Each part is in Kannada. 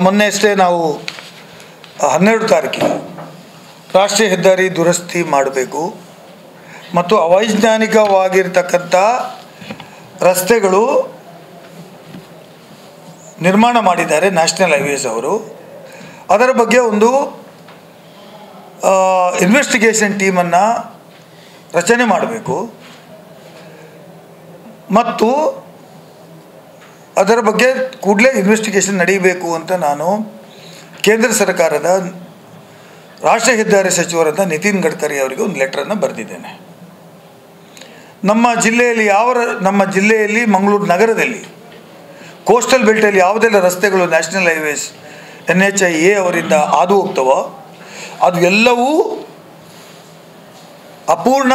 ಮೊನ್ನೆ ಅಷ್ಟೇ ನಾವು 12 ತಾರೀಕಿಗೆ ರಾಷ್ಟ್ರೀಯ ಹೆದ್ದಾರಿ ದುರಸ್ತಿ ಮಾಡಬೇಕು ಮತ್ತು ಅವೈಜ್ಞಾನಿಕವಾಗಿರ್ತಕ್ಕಂಥ ರಸ್ತೆಗಳು ನಿರ್ಮಾಣ ಮಾಡಿದ್ದಾರೆ ನ್ಯಾಷನಲ್ ಹೈವೇಸ್ ಅವರು. ಅದರ ಬಗ್ಗೆ ಒಂದು ಇನ್ವೆಸ್ಟಿಗೇಷನ್ ಟೀಮನ್ನು ರಚನೆ ಮಾಡಬೇಕು ಮತ್ತು ಅದರ ಬಗ್ಗೆ ಕೂಡಲೇ ಇನ್ವೆಸ್ಟಿಗೇಷನ್ ನಡೆಯಬೇಕು ಅಂತ ನಾನು ಕೇಂದ್ರ ಸರ್ಕಾರದ ರಾಷ್ಟ್ರೀಯ ಹೆದ್ದಾರಿ ಸಚಿವರಾದ ನಿತಿನ್ ಗಡ್ಕರಿ ಅವರಿಗೆ ಒಂದು ಲೆಟ್ರನ್ನು ಬರೆದಿದ್ದೇನೆ. ನಮ್ಮ ಜಿಲ್ಲೆಯಲ್ಲಿ ಮಂಗಳೂರು ನಗರದಲ್ಲಿ ಕೋಸ್ಟಲ್ ಬೆಲ್ಟಲ್ಲಿ ಯಾವುದೆಲ್ಲ ರಸ್ತೆಗಳು ನ್ಯಾಷನಲ್ ಹೈವೇಸ್ NHAI ಅವರಿಂದ ಹಾದು ಹೋಗ್ತವೋ ಅದು ಎಲ್ಲವೂ ಅಪೂರ್ಣ,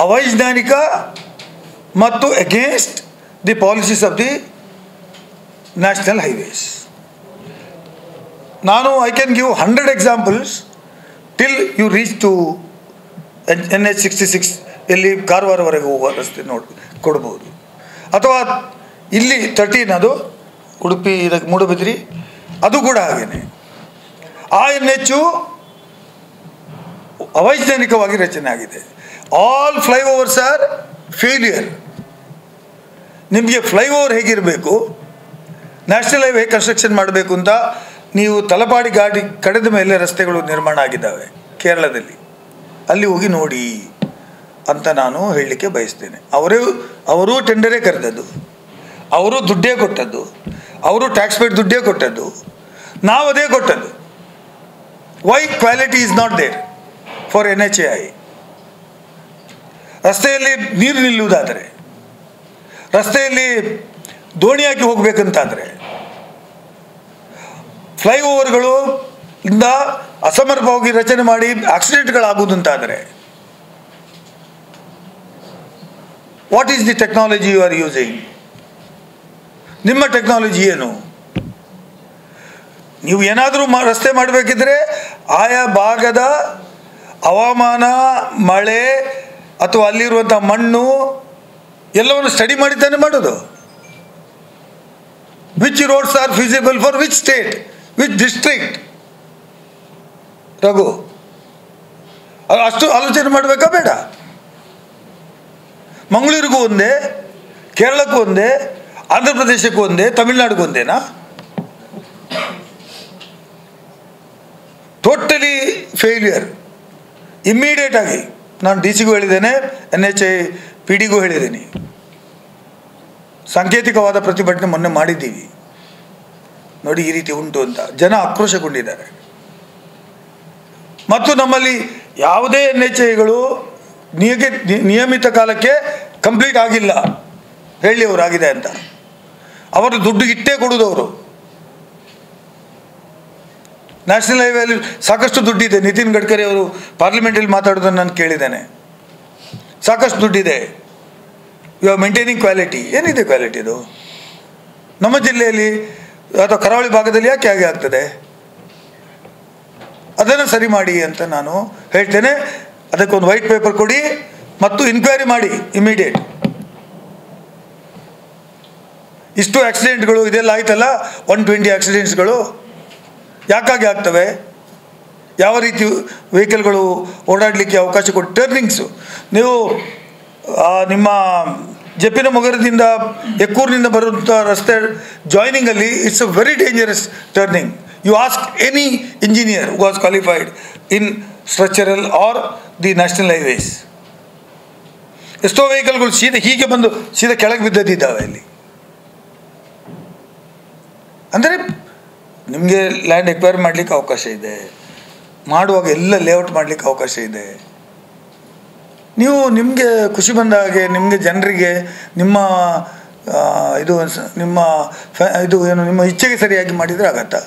ಅವೈಜ್ಞಾನಿಕ ಮತ್ತು against the policies of the national highways. I can give 100 examples till you reach to NH66 ಎಲ್ಲಿ ಕಾರವಾರವರೆಗೆ ಹೋಗುವ ರಸ್ತೆ ಕೊಡ್ಬೋದು. ಅಥವಾ ಇಲ್ಲಿ 13 ಅದು ಉಡುಪಿ ಇದಕ್ಕೆ ಮೂಡುಬಿದ್ರಿ ಅದು ಕೂಡ ಹಾಗೇನೆ. ಆ NH ಅವೈಜ್ಞಾನಿಕವಾಗಿ ರಚನೆ ಆಗಿದೆ. All flyovers are failure. ನಿಮಗೆ ಫ್ಲೈಓವರ್ ಹೇಗಿರಬೇಕು, ನ್ಯಾಷನಲ್ ಹೈವೇ ಕನ್ಸ್ಟ್ರಕ್ಷನ್ ಮಾಡಬೇಕು ಅಂತ ನೀವು ತಲಪಾಡಿ ಗಾಡಿ ಕಳೆದ ಮೇಲೆ ರಸ್ತೆಗಳು ನಿರ್ಮಾಣ ಆಗಿದ್ದಾವೆ ಕೇರಳದಲ್ಲಿ, ಅಲ್ಲಿ ಹೋಗಿ ನೋಡಿ ಅಂತ ನಾನು ಹೇಳಲಿಕ್ಕೆ ಬಯಸ್ತೇನೆ. ಅವರು ಟೆಂಡರೇ ಕರೆದದ್ದು, ಅವರು ದುಡ್ಡೇ ಕೊಟ್ಟದ್ದು, ಅವರು ಟ್ಯಾಕ್ಸ್ ಪೇಡ್ ದುಡ್ಡೇ ಕೊಟ್ಟದ್ದು, ನಾವು ಅದೇ ಕೊಟ್ಟದ್ದು. Why quality is not there for NHAI? ರಸ್ತೆಯಲ್ಲಿ ನೀರು ನಿಲ್ಲುವುದಾದರೆ, ರಸ್ತೆಯಲ್ಲಿ ದೋಣಿ ಹಾಕಿ ಹೋಗಬೇಕಂತಾದರೆ, ಫ್ಲೈಓವರ್ಗಳು ಇಂದ ಅಸಮರ್ಪಕವಾಗಿ ರಚನೆ ಮಾಡಿ ಆಕ್ಸಿಡೆಂಟ್ಗಳಾಗುವುದಂತಾದರೆ, what is the technology you are using? ನಿಮ್ಮ ಟೆಕ್ನಾಲಜಿ ಏನು? ನೀವು ಏನಾದರೂ ರಸ್ತೆ ಮಾಡಬೇಕಿದ್ರೆ ಆಯಾ ಭಾಗದ ಹವಾಮಾನ, ಮಳೆ ಅಥವಾ ಅಲ್ಲಿರುವಂಥ ಮಣ್ಣು ಎಲ್ಲವನ್ನು ಸ್ಟಡಿ ಮಾಡಿ ತಾನೇ ಮಾಡೋದು. Which roads are feasible for which state, which district? Raghu, ಅಷ್ಟು ಆಲೋಚನೆ ಮಾಡಬೇಕಾ ಬೇಡ? ಮಂಗಳೂರಿಗೂ ಒಂದೇ, ಕೇರಳಕ್ಕೂ ಒಂದೇ, ಆಂಧ್ರ ಪ್ರದೇಶಕ್ಕೂ ಒಂದೇ, ತಮಿಳುನಾಡಿಗೂ ಒಂದೇನಾ? Totally failure. ಇಮ್ಮಿಡಿಯೇಟ್ ಆಗಿ ನಾನು DC-ಗೂ ಹೇಳಿದ್ದೇನೆ, NHAI PD-ಗೂ ಹೇಳಿದ್ದೀನಿ. ಸಾಂಕೇತಿಕವಾದ ಪ್ರತಿಭಟನೆ ಮೊನ್ನೆ ಮಾಡಿದ್ದೀವಿ, ನೋಡಿ ಈ ರೀತಿ ಉಂಟು ಅಂತ ಜನ ಆಕ್ರೋಶಗೊಂಡಿದ್ದಾರೆ. ಮತ್ತು ನಮ್ಮಲ್ಲಿ ಯಾವುದೇ NHAIಗಳು ನಿಯಮಿತ ಕಾಲಕ್ಕೆ ಕಂಪ್ಲೀಟ್ ಆಗಿಲ್ಲ ಹೇಳಿ ಅವರು ಆಗಿದೆ ಅಂತ. ಅವರು ದುಡ್ಡು ಇಟ್ಟೇ ಕೊಡುವುದವರು. ನ್ಯಾಷನಲ್ ಹೈವೇಲಿ ಸಾಕಷ್ಟು ದುಡ್ಡಿದೆ. ನಿತಿನ್ ಗಡ್ಕರಿ ಅವರು ಪಾರ್ಲಿಮೆಂಟಲ್ಲಿ ಮಾತಾಡೋದನ್ನು ನಾನು ಕೇಳಿದ್ದೇನೆ. ಸಾಕಷ್ಟು ದುಡ್ಡಿದೆ. You are maintaining quality. ಏನಿದೆ ಕ್ವಾಲಿಟಿದು? ನಮ್ಮ ಜಿಲ್ಲೆಯಲ್ಲಿ ಅಥವಾ ಕರಾವಳಿ ಭಾಗದಲ್ಲಿ ಯಾಕೆ ಹಾಗೆ ಆಗ್ತದೆ? ಅದನ್ನು ಸರಿ ಮಾಡಿ ಅಂತ ನಾನು ಹೇಳ್ತೇನೆ. ಅದಕ್ಕೊಂದು ವೈಟ್ ಪೇಪರ್ ಕೊಡಿ ಮತ್ತು ಇನ್ಕ್ವೈರಿ ಮಾಡಿ ಇಮಿಡಿಯೇಟ್. ಇಷ್ಟು ಆಕ್ಸಿಡೆಂಟ್ಗಳು ಇದೆಲ್ಲ ಆಯ್ತಲ್ಲ, 120 ಆಕ್ಸಿಡೆಂಟ್ಸ್ಗಳು ಯಾಕಾಗಿ ಆಗ್ತವೆ? ಯಾವ ರೀತಿ ವೆಹಿಕಲ್ಗಳು ಓಡಾಡಲಿಕ್ಕೆ ಅವಕಾಶ ಕೊಟ್ಟು, ಟರ್ನಿಂಗ್ಸು ನೀವು ನಿಮ್ಮ ಜಪ್ಪಿನ ಮೊಗರದಿಂದ ಎಕ್ಕೂರಿನಿಂದ ಬರುವಂಥ ರಸ್ತೆ ಜಾಯ್ನಿಂಗಲ್ಲಿ it's a very dangerous turning. You ask any engineer who was qualified in structural or the national highways. ಎಷ್ಟೋ ವೆಹಿಕಲ್ಗಳು ಹೀಗೆ ಬಂದು ಸೀದಾ ಕೆಳಗೆ ಬಿದ್ದದಿದ್ದಾವೆ ಅಲ್ಲಿ. ಅಂದರೆ ನಿಮಗೆ ಲ್ಯಾಂಡ್ ಎಕ್ವೈರ್ ಮಾಡಲಿಕ್ಕೆ ಅವಕಾಶ ಇದೆ, ಮಾಡುವಾಗ ಎಲ್ಲ ಲೇಔಟ್ ಮಾಡಲಿಕ್ಕೆ ಅವಕಾಶ ಇದೆ. ನೀವು ನಿಮಗೆ ಖುಷಿ ಬಂದ ಹಾಗೆ ನಿಮಗೆ ಜನರಿಗೆ ನಿಮ್ಮ ನಿಮ್ಮ ಇಚ್ಛೆಗೆ ಸರಿಯಾಗಿ ಮಾಡಿದರೆ ಆಗತ್ತಾ?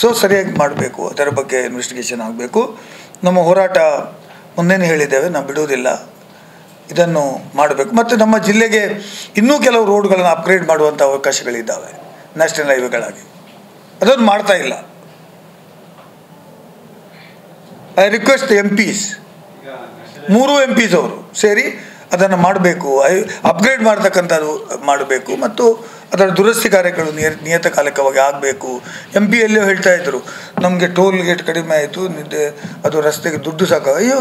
ಸೊ ಸರಿಯಾಗಿ ಮಾಡಬೇಕು. ಅದರ ಬಗ್ಗೆ ಇನ್ವೆಸ್ಟಿಗೇಷನ್ ಆಗಬೇಕು. ನಮ್ಮ ಹೋರಾಟ ಮುಂದೇನೆ ಹೇಳಿದ್ದೇವೆ, ನಾವು ಬಿಡುವುದಿಲ್ಲ, ಇದನ್ನು ಮಾಡಬೇಕು. ಮತ್ತು ನಮ್ಮ ಜಿಲ್ಲೆಗೆ ಇನ್ನೂ ಕೆಲವು ರೋಡ್ಗಳನ್ನು ಅಪ್ಗ್ರೇಡ್ ಮಾಡುವಂಥ ಅವಕಾಶಗಳಿದ್ದಾವೆ ನ್ಯಾಷನಲ್ ಹೈವೇಗಳಾಗಿ. ಅದನ್ನು ಮಾಡ್ತಾ ಇಲ್ಲ. ಐ ರಿಕ್ವೆಸ್ಟ್ MPs, 3 MPs ಅವರು ಸೇರಿ ಅದನ್ನು ಮಾಡಬೇಕು, ಅಪ್ಗ್ರೇಡ್ ಮಾಡ್ತಕ್ಕಂಥದ್ದು ಮಾಡಬೇಕು ಮತ್ತು ಅದರ ದುರಸ್ತಿ ಕಾರ್ಯಗಳು ನಿಯತಕಾಲಿಕವಾಗಿ ಆಗಬೇಕು. MP ಎಲ್ಲೋ ಹೇಳ್ತಾ ಇದ್ದರು, ನಮಗೆ ಟೋಲ್ ಗೇಟ್ ಕಡಿಮೆ ಆಯಿತು, ಅದು ರಸ್ತೆಗೆ ದುಡ್ಡು ಅಯ್ಯೋ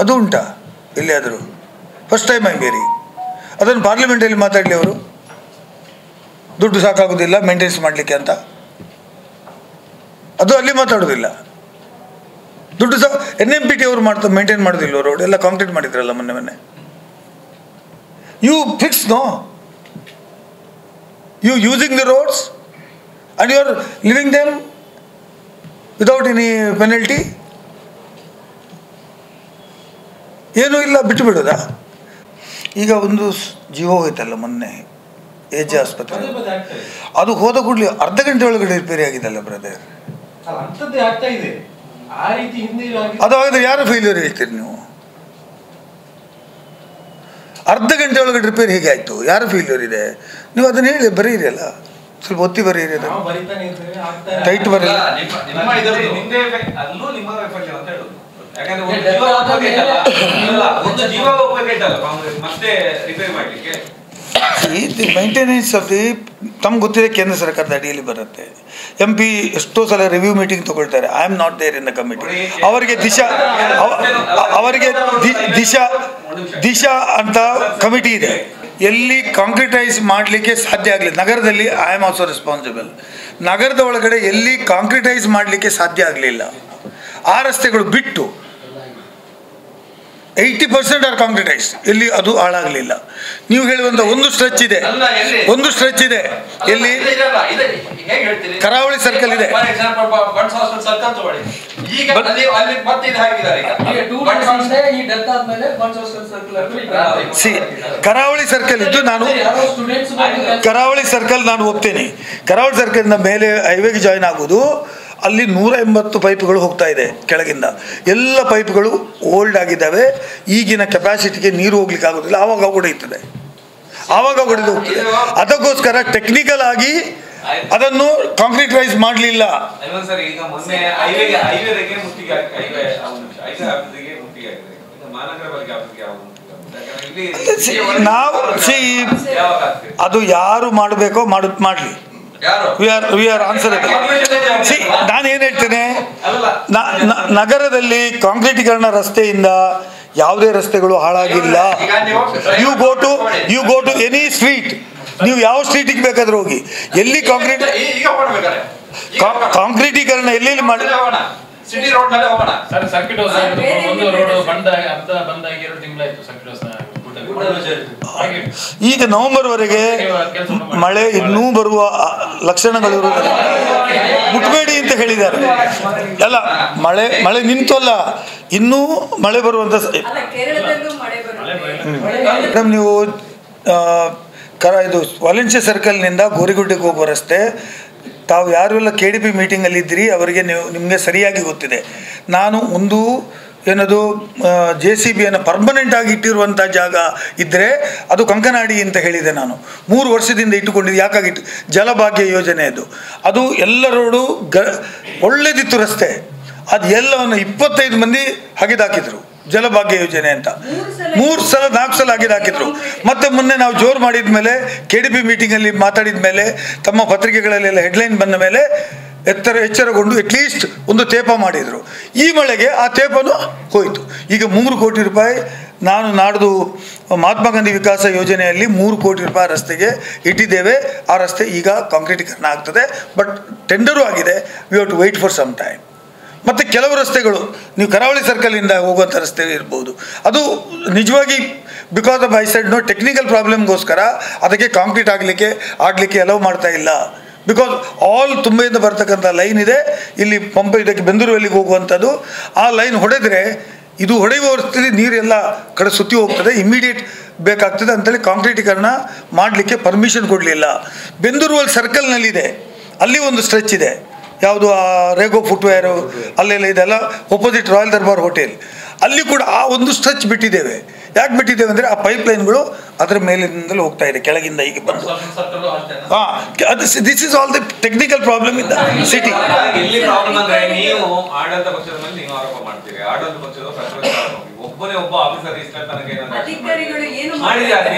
ಅದು ಉಂಟಾ ಎಲ್ಲಿಯಾದರೂ? ಫಸ್ಟ್ ಟೈಮ್ ಬೇರೆ ಅದನ್ನು ಪಾರ್ಲಿಮೆಂಟಲ್ಲಿ ಮಾತಾಡಲಿ ಅವರು, ದುಡ್ಡು ಸಾಕಾಗೋದಿಲ್ಲ ಮೇಂಟೆನೆನ್ಸ್ ಮಾಡಲಿಕ್ಕೆ ಅಂತ. ಅದು ಅಲ್ಲಿ ಮಾತಾಡೋದಿಲ್ಲ. ದುಡ್ಡು NMPT ಅವರು ಮೇಂಟೈನ್ ಮಾಡೋದಿಲ್ಲ, ರೋಡ್ ಎಲ್ಲ ಕಾಂಕ್ರೀಟ್ ಮಾಡಿದ್ರಲ್ಲ ಮೊನ್ನೆ. You fix no, you using the roads and you are living them without any penalty. ಏನೂ ಇಲ್ಲ, ಬಿಟ್ಟು ಬಿಡೋದಾ? ಈಗ ಒಂದು ಜೀವ ಹೋಯ್ತಲ್ಲ ಮೊನ್ನೆ AJ ಆಸ್ಪತ್ರೆ, ಅದು ಹೋದ ಕೂಡಲೇ ಅರ್ಧ ಗಂಟೆ ಒಳಗಡೆ ರಿಪೇರಿ ಆಗಿದಲ್ಲ ಬ್ರದರ್. ಅದು ಹಾಗಾದ್ರೆ ಯಾರು ಫೇಲ್ಯೂರ್ ಹೇಳ್ತೀರಿ ನೀವು? ಅರ್ಧ ಗಂಟೆ ಒಳಗಡೆ ರಿಪೇರಿ ಹೇಗೆ ಆಯಿತು? ಯಾರು ಫೇಲ್ಯೂರ್ ಇದೆ? ನೀವು ಅದನ್ನು ಹೇಳಿ ಬರೀರಿ ಅಲ್ಲ, ಸ್ವಲ್ಪ ಒತ್ತಿ ಬರೀರಿ, ಅದನ್ನು ಟೈಟ್ ಬರೀ. ದಿ ಮೈಂಟೆನೆನ್ಸ್ ಆಫ್ ದಿ ತಮ್ಗೆ ಗೊತ್ತಿದೆ, ಕೇಂದ್ರ ಸರ್ಕಾರದ ಅಡಿಯಲ್ಲಿ ಬರುತ್ತೆ. MP ಎಷ್ಟೋ ಸಲ ರಿವ್ಯೂ ಮೀಟಿಂಗ್ ತಗೊಳ್ತಾರೆ. I am not there in the committee. ಅವರಿಗೆ ದಿಶಾ ಅಂತ ಕಮಿಟಿ ಇದೆ. ಎಲ್ಲಿ ಕಾಂಕ್ರಿಟೈಸ್ ಮಾಡಲಿಕ್ಕೆ ಸಾಧ್ಯ ಆಗಲಿ, ನಗರದಲ್ಲಿ ಐ ಆಮ್ ಆಲ್ಸೋ ರೆಸ್ಪಾನ್ಸಿಬಲ್. ನಗರದ ಒಳಗಡೆ ಎಲ್ಲಿ ಕಾಂಕ್ರಿಟೈಸ್ ಮಾಡಲಿಕ್ಕೆ ಸಾಧ್ಯ ಆಗಲಿಲ್ಲ, ಆ ರಸ್ತೆಗಳು ಬಿಟ್ಟು 80% ಆರ್ ಕಾಂಕ್ರಿಟೈಸ್, ಎಲ್ಲಿ ಅದು ಹಾಳಾಗಲಿಲ್ಲ. ನೀವು ಹೇಳುವಂಥ ಒಂದು ಸ್ಟ್ರೆಚ್ ಇದೆ ಎಲ್ಲಿ ಕರಾವಳಿ ಸರ್ಕಲ್ ಇದೆ. ಕರಾವಳಿ ಸರ್ಕಲ್ ಇದ್ದು ಕರಾವಳಿ ಸರ್ಕಲ್ ನಾನು ಒಪ್ತೇನೆ. ಕರಾವಳಿ ಸರ್ಕಲ್ನ ಮೇಲೆ ಹೈವೇಗೆ ಜಾಯಿನ್ ಆಗೋದು, ಅಲ್ಲಿ 180 ಪೈಪ್ಗಳು ಹೋಗ್ತಾ ಇದೆ ಕೆಳಗಿಂದ. ಎಲ್ಲ ಪೈಪ್ಗಳು ಓಲ್ಡ್ ಆಗಿದ್ದಾವೆ, ಈಗಿನ ಕೆಪಾಸಿಟಿಗೆ ನೀರು ಹೋಗ್ಲಿಕ್ಕೆ ಆಗೋದಿಲ್ಲ. ಆವಾಗ ಹೊಡೆಯುತ್ತದೆ, ಹೋಗ್ತದೆ. ಅದಕ್ಕೋಸ್ಕರ ಟೆಕ್ನಿಕಲ್ ಆಗಿ ಅದನ್ನು ಕಾಂಕ್ರೀಟೈಸ್ ಮಾಡಲಿಲ್ಲ. ಅದು ಯಾರು ಮಾಡಬೇಕೋ ಮಾಡಲಿ. We are answerable. ನಾನು ಏನು ಹೇಳ್ತೇನೆ, ನಗರದಲ್ಲಿ ಕಾಂಕ್ರೀಟೀಕರಣ ರಸ್ತೆಯಿಂದ ಯಾವುದೇ ರಸ್ತೆಗಳು ಹಾಳಾಗಿಲ್ಲ. You go to any street, ನೀವು ಯಾವ ಸ್ಟ್ರೀಟಿಗೆ ಬೇಕಾದ್ರೂ ಹೋಗಿ, ಎಲ್ಲಿ ಕಾಂಕ್ರೀಟೀಕರಣ ಎಲ್ಲೆಲ್ಲಿ ಮಾಡಿ. ಈಗ ನವೆಂಬರ್ವರೆಗೆ ಮಳೆ ಇನ್ನೂ ಬರುವ ಲಕ್ಷಣಗಳು ಮುಟ್ಬೇಡಿ ಅಂತ ಹೇಳಿದ್ದಾರೆ. ಅಲ್ಲ, ಮಳೆ ನಿಂತಲ್ಲ, ಇನ್ನೂ ಮಳೆ ಬರುವಂತ. ಮೇಡಮ್, ನೀವು ಇದು ವಾಲಂಚೆ ಸರ್ಕಲ್ನಿಂದ ಗೋರಿಗುಡ್ಡೆಗೆ ಹೋಗುವ ರಸ್ತೆ, ತಾವು ಯಾರೆಲ್ಲ KDP ಮೀಟಿಂಗಲ್ಲಿ ಇದ್ದೀರಿ ಅವರಿಗೆ ನಿಮಗೆ ಸರಿಯಾಗಿ ಗೊತ್ತಿದೆ. ನಾನು ಒಂದು ಏನದು JCBಯನ್ನು ಪರ್ಮನೆಂಟ್ ಆಗಿ ಇಟ್ಟಿರುವಂಥ ಜಾಗ ಇದ್ದರೆ ಅದು ಕಂಕನಾಡಿ ಅಂತ ಹೇಳಿದೆ. ನಾನು 3 ವರ್ಷದಿಂದ ಇಟ್ಟುಕೊಂಡಿದ್ದು. ಯಾಕಾಗಿತ್ತು? ಜಲಭಾಗ್ಯ ಯೋಜನೆ ಅದು ಎಲ್ಲ ರೋಡು ಒಳ್ಳೆದಿತ್ತು ರಸ್ತೆ, ಅದು ಎಲ್ಲವನ್ನು 25 ಮಂದಿ ಹಗೆದಾಕಿದ್ರು ಜಲಭಾಗ್ಯ ಯೋಜನೆ ಅಂತ. 4 ಸಲ ಹಗೆದಾಕಿದ್ರು. ಮತ್ತೆ ಮೊನ್ನೆ ನಾವು ಜೋರು ಮಾಡಿದ ಮೇಲೆ, KDP ಮೀಟಿಂಗಲ್ಲಿ ಮಾತಾಡಿದ ಮೇಲೆ, ತಮ್ಮ ಪತ್ರಿಕೆಗಳಲ್ಲೆಲ್ಲ ಹೆಡ್ಲೈನ್ ಬಂದ ಮೇಲೆ ಎಚ್ಚರಗೊಂಡು ಅಟ್ಲೀಸ್ಟ್ ಒಂದು ತೇಪ ಮಾಡಿದರು. ಈ ಮಳೆಗೆ ಆ ತೇಪನು ಹೋಯಿತು. ಈಗ 3 ಕೋಟಿ ರೂಪಾಯಿ ನಾನು ನಾಡ್ದು ಮಹಾತ್ಮ ಗಾಂಧಿ ವಿಕಾಸ ಯೋಜನೆಯಲ್ಲಿ 3 ಕೋಟಿ ರೂಪಾಯಿ ರಸ್ತೆಗೆ ಇಟ್ಟಿದ್ದೇವೆ. ಆ ರಸ್ತೆ ಈಗ ಕಾಂಕ್ರೀಟೀಕರಣ ಆಗ್ತದೆ. ಬಟ್ ಟೆಂಡರು ಆಗಿದೆ. We have to wait for some time. ಮತ್ತು ಕೆಲವು ರಸ್ತೆಗಳು, ನೀವು ಕರಾವಳಿ ಸರ್ಕಲಿಂದ ಹೋಗುವಂಥ ರಸ್ತೆ ಇರ್ಬೋದು, ಅದು ನಿಜವಾಗಿ because of I side no technical ಪ್ರಾಬ್ಲಮ್ಗೋಸ್ಕರ ಅದಕ್ಕೆ ಕಾಂಕ್ರೀಟ್ ಆಗಲಿಕ್ಕೆ ಅಲೌ ಮಾಡ್ತಾ ಇಲ್ಲ. ಬಿಕಾಸ್ ಆಲ್ ತುಂಬೆಯಿಂದ ಬರ್ತಕ್ಕಂಥ ಲೈನ್ ಇದೆ, ಇಲ್ಲಿ ಇದಕ್ಕೆ ಬೆಂದೂರುವಲ್ಲಿಗೆ ಹೋಗುವಂಥದ್ದು. ಆ ಲೈನ್ ಹೊಡೆದರೆ ಇದು ಹೊಡೆಯುವ ವರ್ಷದಲ್ಲಿ ನೀರೆಲ್ಲ ಕಡೆ ಸುತ್ತಿ ಹೋಗ್ತದೆ, ಇಮ್ಮಿಡಿಯೇಟ್ ಬೇಕಾಗ್ತದೆ ಅಂತೇಳಿ ಕಾಂಕ್ರೀಟೀಕರಣ ಮಾಡಲಿಕ್ಕೆ ಪರ್ಮಿಷನ್ ಕೊಡಲಿಲ್ಲ. ಬೆಂದೂರುವಲ್ಲಿ ಸರ್ಕಲ್ನಲ್ಲಿದೆ, ಅಲ್ಲಿ ಒಂದು ಸ್ಟ್ರೆಚ್ ಇದೆ. ಯಾವುದು ಆ ರೇಗೋ ಫುಟ್ವೇರು ಅಲ್ಲೆಲ್ಲ ಇದೆಲ್ಲ ಒಪೋಸಿಟ್ ರಾಯಲ್ ದರ್ಬಾರ್ ಹೋಟೆಲ್, ಅಲ್ಲಿ ಕೂಡ ಆ ಒಂದು ಸ್ಟ್ರೆಚ್ ಬಿಟ್ಟಿದ್ದೇವೆ. ಯಾಕೆ ಬಿಟ್ಟಿದ್ದೇವೆ ಅಂದರೆ ಆ ಪೈಪ್ಲೈನ್ಗಳು ಅದರ ಮೇಲಿಂದಲೂ ಹೋಗ್ತಾ ಇದೆ, ಕೆಳಗಿಂದ ಹೀಗೆ ಬಂದು. ಅದು this is all the technical problem in the city. ನೀವು ಆಡಳಿತ ಪಕ್ಷದ ಮೇಲೆ ನೀವು ಆರೋಪ ಮಾಡ್ತೀರಿ, ಆಡಳಿತ ಪಕ್ಷದ ಒಬ್ಬನೇ ಒಬ್ಬ ಆಫೀಸರ್ ಇಷ್ಟ ತನಗೆ ಅಧಿಕಾರಿಗಳು ಏನು ಮಾಡಿದ್ದಾರೆ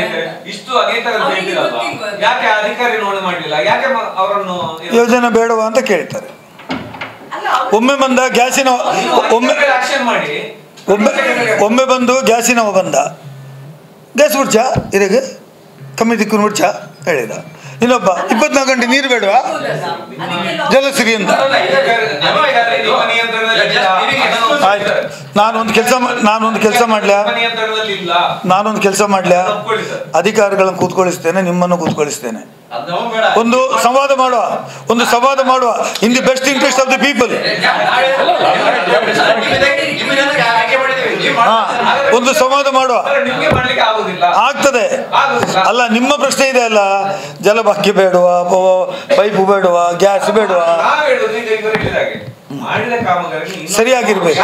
ಇಷ್ಟು ಅನೇಕರು ಹೇಳಿರಲ್ಲ, ಯಾಕೆ ಅಧಿಕಾರಿ ನೋಡಿ ಮಾಡಲಿಲ್ಲ, ಯಾಕೆ ಅವರನ್ನು ಯೋಜನೆ ಬೇಡವಾ ಅಂತ ಕೇಳ್ತಾರೆ. ಒಮ್ಮೆ ಬಂದ ಗ್ಯಾಸಿನ ಆಕ್ಷನ್ ಮಾಡಿ ಒಮ್ಮೆ ಬಂದು ಗ್ಯಾಸಿನವ ಬಂದ, ಗ್ಯಾಸ್ ಬಿಡ್ಚಾ ಇರಗೆ ಕಮ್ಮಿ ದಿಕ್ಕು ನೋಡ್ಚಾ ಹೇಳಿದ. ಇನ್ನೊಬ್ಬ 24 ಗಂಟೆ ನೀರು ಬೇಡವಾ ಜಲಸಿರಿ ಅಂತ. ಆಯ್ತು, ನಾನೊಂದು ಕೆಲಸ ಮಾಡ್ಲ ಅಧಿಕಾರಿಗಳನ್ನು ಕೂತ್ಕೊಳಿಸ್ತೇನೆ, ನಿಮ್ಮನ್ನು ಕೂತ್ಕೊಳಿಸ್ತೇನೆ. ಒಂದು ಸಂವಾದ ಮಾಡುವ in the best interest of the people. ಒಂದು ಸಂವಾದ ಮಾಡುವ ಆಗ್ತದೆ ಅಲ್ಲ. ನಿಮ್ಮ ಪ್ರಶ್ನೆ ಇದೆ ಅಲ್ಲ, ಜಲಭಾಗ್ಯ ಬೇಡವಾ, ಪೈಪು ಬೇಡವಾ, ಗ್ಯಾಸ್ ಬೇಡವಾ, ಸರಿಯಾಗಿರ್ಬೇಕು.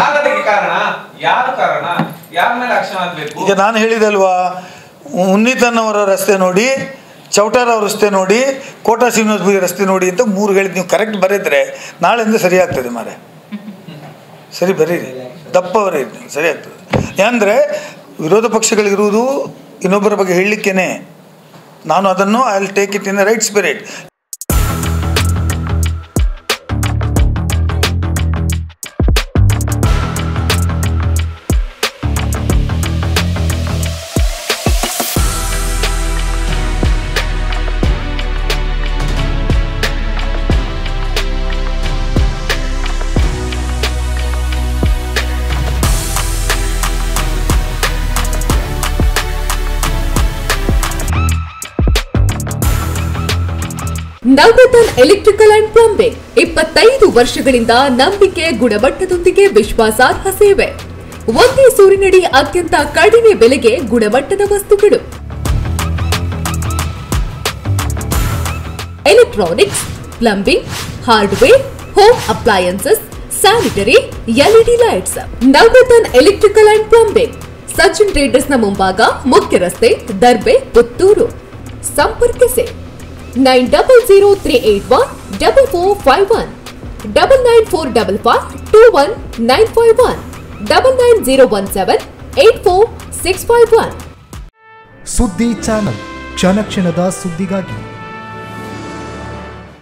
ಈಗ ನಾನು ಹೇಳಿದಲ್ವಾ, ಉನ್ನಿತನ್ನವರ ರಸ್ತೆ ನೋಡಿ, ಚೌಟಾರ ಅವ್ರ ರಸ್ತೆ ನೋಡಿ, ಕೋಟಾ ಶ್ರೀನಿವಾಸಪುರಿ ರಸ್ತೆ ನೋಡಿ ಅಂತ 3 ಹೇಳಿದ್ದು. ನೀವು ಕರೆಕ್ಟ್ ಬರೆದ್ರೆ ನಾಳೆಯಿಂದ ಸರಿ ಆಗ್ತದೆ ಮಾರೆ. ಸರಿ ಬರೀರಿ, ದಪ್ಪ ಬರೀರಿ, ಸರಿ ಆಗ್ತದೆ. ಅಂದರೆ ವಿರೋಧ ಪಕ್ಷಗಳಿರುವುದು ಇನ್ನೊಬ್ಬರ ಬಗ್ಗೆ ಹೇಳಲಿಕ್ಕೇನೆ. ನಾನು ಅದನ್ನು I will take it in the right spirit. Navaratna electrical and plumbing 25 ವರ್ಷಗಳಿಂದ ನಂಬಿಕೆ, ಗುಣಮಟ್ಟದೊಂದಿಗೆ ವಿಶ್ವಾಸಾರ್ಹ ಸೇವೆ. ಒಂದೇ ಸೂರಿನಡಿ ಅತ್ಯಂತ ಕಡಿಮೆ ಬೆಲೆಗೆ ಗುಣಮಟ್ಟದ ವಸ್ತುಗಳು, electronics, plumbing, hardware, home appliances, sanitary, LED lights. Navaratna electrical and plumbing, Sachin traders ನ ಮುಂಭಾಗ, ಮುಖ್ಯ ರಸ್ತೆ, ದರ್ಬೆ, ಪುತ್ತೂರು. ಸಂಪರ್ಕಿಸಿ 9003814451 9945521951 990178461. ಸುದ್ದಿ ಚಾನಲ್, ಕ್ಷಣ ಕ್ಷಣದ ಸುದ್ದಿಗಾಗಿ.